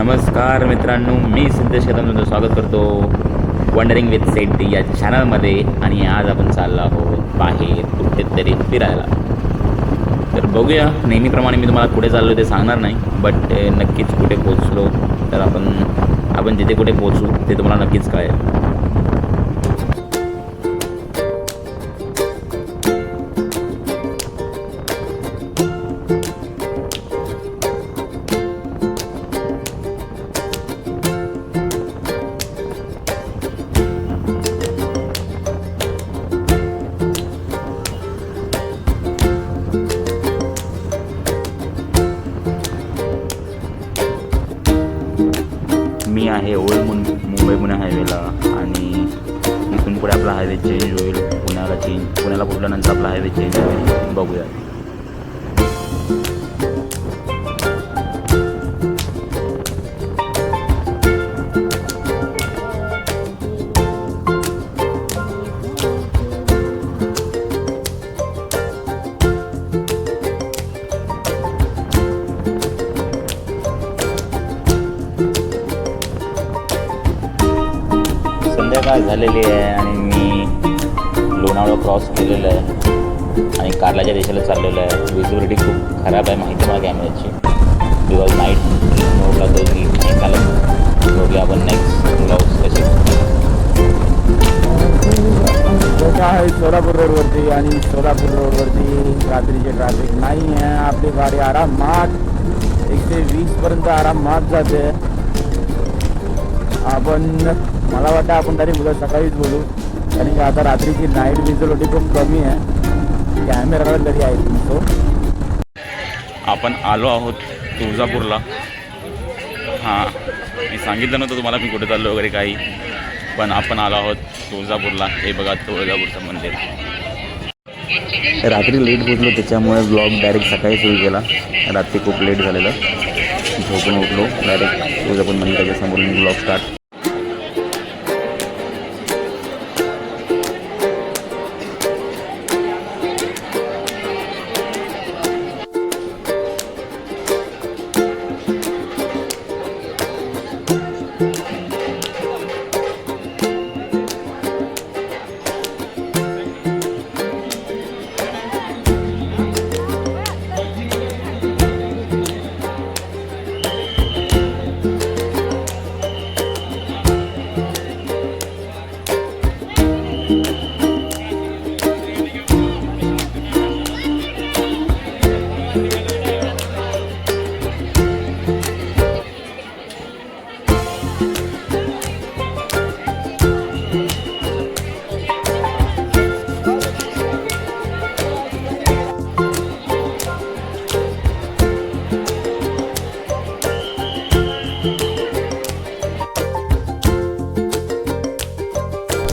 नमस्कार मित्रांनो, मी सिद्धेश कदम तुमचं स्वागत करतो वंडरिंग विथ सेट या चॅनलमध्ये. आणि आज आपण चाललो आहोत बाहेर कुठेतरी फिरायला. तर बघूया, नेहमीप्रमाणे मी तुम्हाला कुठे चाललो ते सांगणार नाही, बट नक्कीच कुठे पोचलो तर आपण जिथे कुठे पोचू ते तुम्हाला नक्कीच कळेल. मी आहे ओल्ड मुंबई पुणे हायवेला आणि इथून पुढे आपला हायवे चेंज होईल. पुण्याला पोचल्यानंतर आपला हायवे चेंज होईल. बघूया. संध्याकाळ झालेली आहे आणि मी लोणावळा क्रॉस केलेलं आहे आणि कारल्याच्या दिशेला चाललेलं आहे. विजिबिलिटी खूप खराब आहे, माहिती मला कॅमेऱ्याची, बिकॉज नाईट मोडला दोघी आणि चालत बघूया आपण नेक्स्ट ब्लॉग्स कसे. आहे सोलापूर रोडवरती आणि सोलापूर रोडवरती रात्रीचे ट्रॅफिक नाही आहे. आपली गाडी आरामात 120पर्यंत आरामात जाते. मला वाटतं आपण तरी उद्या सकाळीच बोलू, कारण की आता रात्रीची नाईट विजिबिलिटी खूप कमी आहे. कॅमेराकडे तरी आहे तुमचं. आपण आलो आहोत तुळजापूरला. हां, मी सांगितलं नव्हतं तुम्हाला मी कुठे चाललो वगैरे काही, पण आपण आलो आहोत तुळजापूरला. हे बघा तुळजापूरचं मंदिर. रात्री लेट पोचलो त्याच्यामुळे ब्लॉग डायरेक्ट सकाळी सुरू केला. रात्री खूप लेट झालेलं, झोपून उठलो, डायरेक्ट तुळजापूर मंदिराच्या समोर मी ब्लॉग स्टार्ट.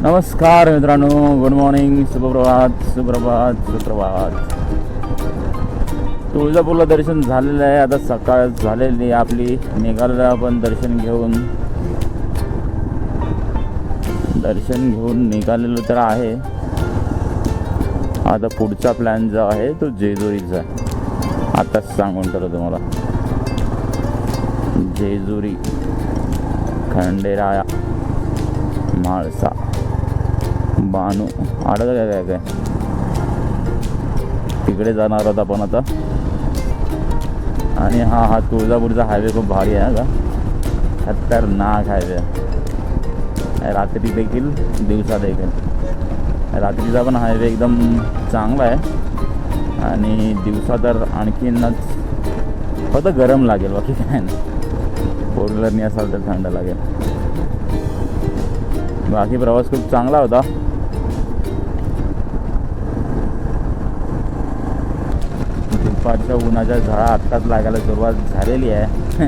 नमस्कार मित्रांनो, गुड मॉर्निंग, सुप्रभात. तुळजापूरला दर्शन झालेलं आहे. आता सकाळ झालेली आपली. निघालेलं आपण दर्शन घेऊन निघालेलो तर आहे. आता पुढचा प्लॅन जो आहे तो जेजुरीचा आहे. आताच सांगून ठेवलं तुम्हाला. जेजुरी, खंडेराया, म्हाळसा, बानू आडलं काय तिकडे जाणार आहोत आपण आता. आणि हा तुळजापूरचा हायवे खूप भारी आहे का, खतरनाक हायवे आहे. रात्री देखील दिवसा देखील. रात्रीचा पण हायवे एकदम चांगला आहे आणि दिवसा तर आणखीनच फक्त गरम लागेल, बाकी काय नाही. फोर व्हीलरनी असाल तर थंड लागेल. बाकी प्रवास खूप चांगला होता. दुपारच्या उन्हाच्या झळा आत्ताच लागायला सुरुवात झालेली आहे.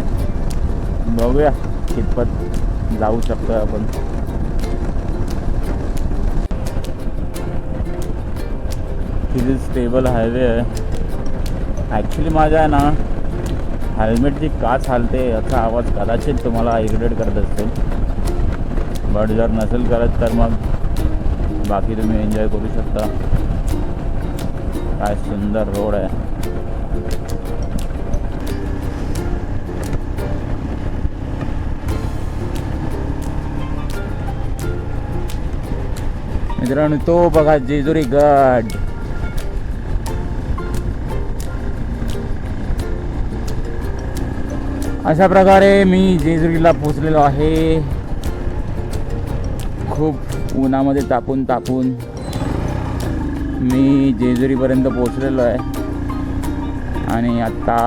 बघूया कितपत जाऊ शकतो आपण. किती स्टेबल हायवे आहे. ॲक्च्युली माझ्या आहे ना हेल्मेटची काच हालते याचा आवाज कदाचित तुम्हाला इरिटेट करत असेल, बट जर नसेल करत तर मग बाकी तुम्ही एन्जॉय करू शकता. काय सुंदर रोड आहे. 1 मित्रांनो तो बघा जेजुरी गड. अशा प्रकारे मी जेजुरीला पोचलेलो आहे. खूप उन्हामध्ये तापून तापून मी जेजुरीपर्यंत पोचलेलो आहे. आणि आत्ता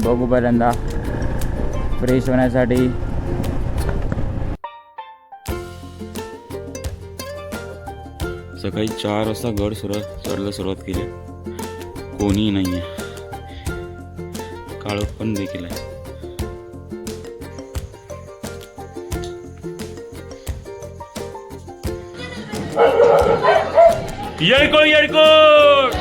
बघू पहिल्यांदा फ्रेश होण्यासाठी सकाळी 4 वाजता गड चढायला सुरुवात केली. कोणीही नाही आहे. काळोख पण देखील आहे. येडकोळ येडकोळ.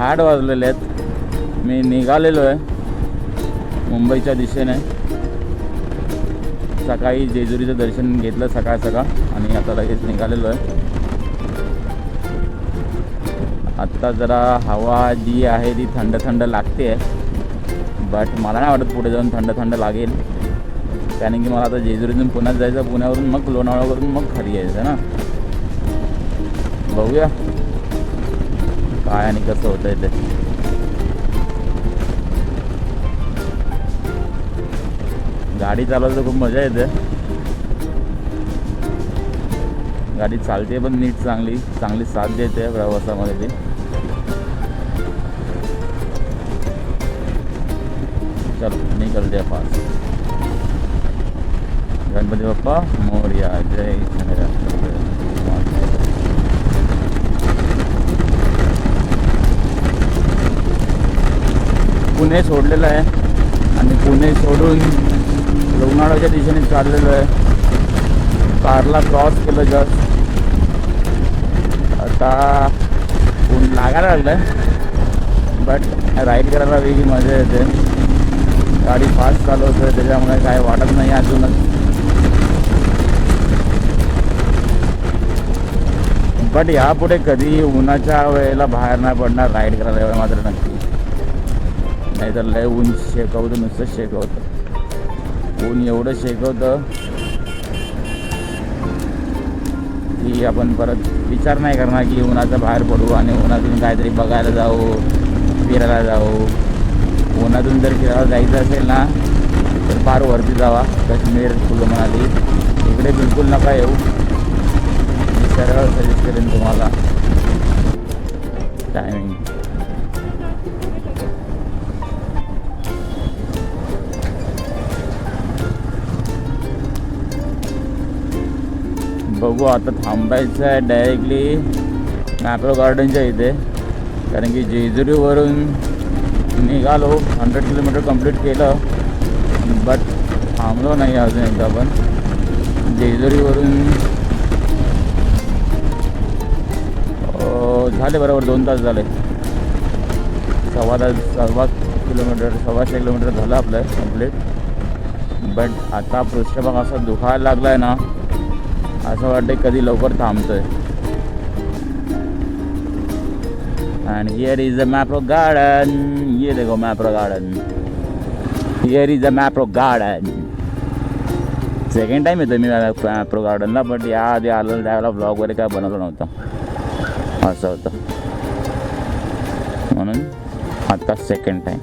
आठ वाजलेले आहेत. मी निघालेलो आहे मुंबईच्या दिशेने. सकाळी जेजुरीचं दर्शन घेतलं सकाळ आणि आता लगेच निघालेलो आहे. आत्ता जरा हवा जी आहे ती थंड थंड लागते आहे. बट मला नाही वाटत पुढे जाऊन थंड थंड लागेल. कारण की मला आता जेजुरीतून पुण्यात जायचं. पुण्यावरून मग लोणावळ्यावरून मग खाली यायचं ना. बघूया काय आणि कसं होतंय ते. गाडी चालवायला खूप मजा येते. गाडी चालते पण नीट चांगली साथ देते प्रवासामध्ये ती. चलो निकलते फास्ट. गणपती बाप्पा मोरया. जय शंकर. पुणे सोडलेलं आहे आणि पुणे सोडून लोणावळ्याच्या दिशेने चाललेलो आहे. कारला क्रॉस केलं जस्ट. आता ऊन लागायला लागलं आहे बट राईड करायला वेगळी मजा येते. गाडी फास्ट चालवतोय त्याच्यामुळे काय वाटत नाही अजूनच. बट यापुढे कधी उन्हाच्या वेळेला बाहेर नाही पडणार राईड करायला एवढं मात्र नक्की. नाहीतर लय ऊन शेकवतं. नुसतं शेकवतं. ऊन एवढं शेकवतं की आपण परत विचार नाही करणार की उन्हाचं बाहेर पडू आणि उन्हातून काहीतरी बघायला जाऊ, फिरायला जाऊ. उन्हातून जर फिरायला जायचं असेल ना तर फार वरती जावा. काश्मीर, कुल्लू मनाली इकडे बिलकुल नका येऊ. मी सरळ सजेस्ट करेन तुम्हाला. टायमिंग बघू. आता थांबायचं आहे डायरेक्टली मॅप्रो गार्डनच्या इथे. कारण की जेजुरीवरून निघालो 100 किलोमीटर कंप्लीट केलं बट थांबलो नाही अजून एकदा पण. जेजुरीवरून झाले बरोबर 2 तास झाले. सव्वा किलोमीटर झालं आपलं कंप्लीट. बट आता पृष्ठभाग असा दुखायला लागला आहे ना असं वाटतं कधी लवकर थांबतोय. And here is the Mapro garden. ये देखो Mapro garden. Here is the Mapro garden. Second time येतो मी मॅप्रो गार्डनला. बट याआधी आलं त्यावेळेला ब्लॉग वगैरे काय बनवलं नव्हतं. असं होतं म्हणून आता सेकंड टाईम.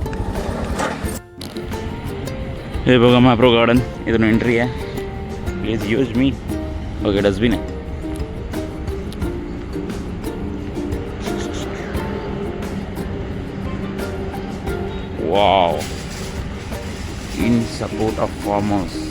हे बघा मॅप्रो गार्डन. इथून एंट्री आहे. Please use me. Okay dustbin आहे. Wow. In support of farmers.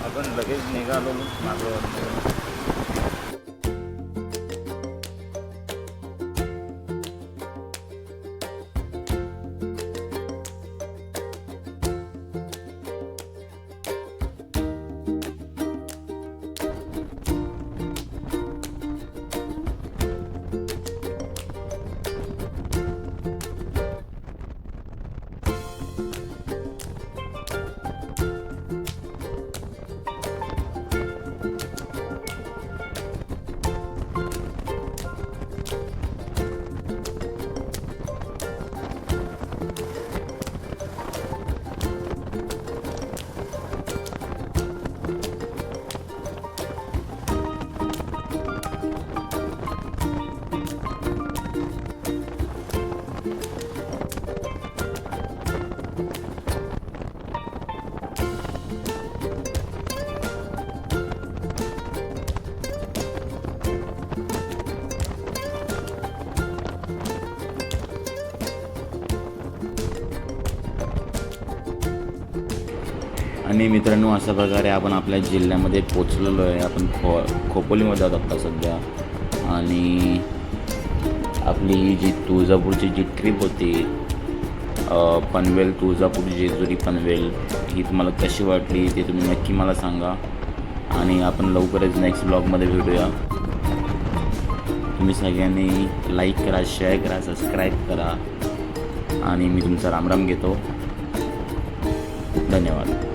आपण लगेच निघालो मागं. आणि मित्रांनो, अशा प्रकारे आपण आपल्या जिल्ह्यामध्ये पोचलेलो आहे. आपण खोपोलीमध्ये आहोत आत्ता सध्या. आणि आपली ही जी तुळजापूरची जी ट्रिप होती, पनवेल तुळजापूर जेजुरी पनवेल, ही तुम्हाला कशी वाटली ते तुम्ही नक्की मला सांगा. आणि आपण लवकरच नेक्स्ट ब्लॉगमध्ये भेटूया. तुम्ही सगळ्यांनी लाईक करा, शेअर करा, सबस्क्राईब करा. आणि मी तुमचा रामराम घेतो. धन्यवाद.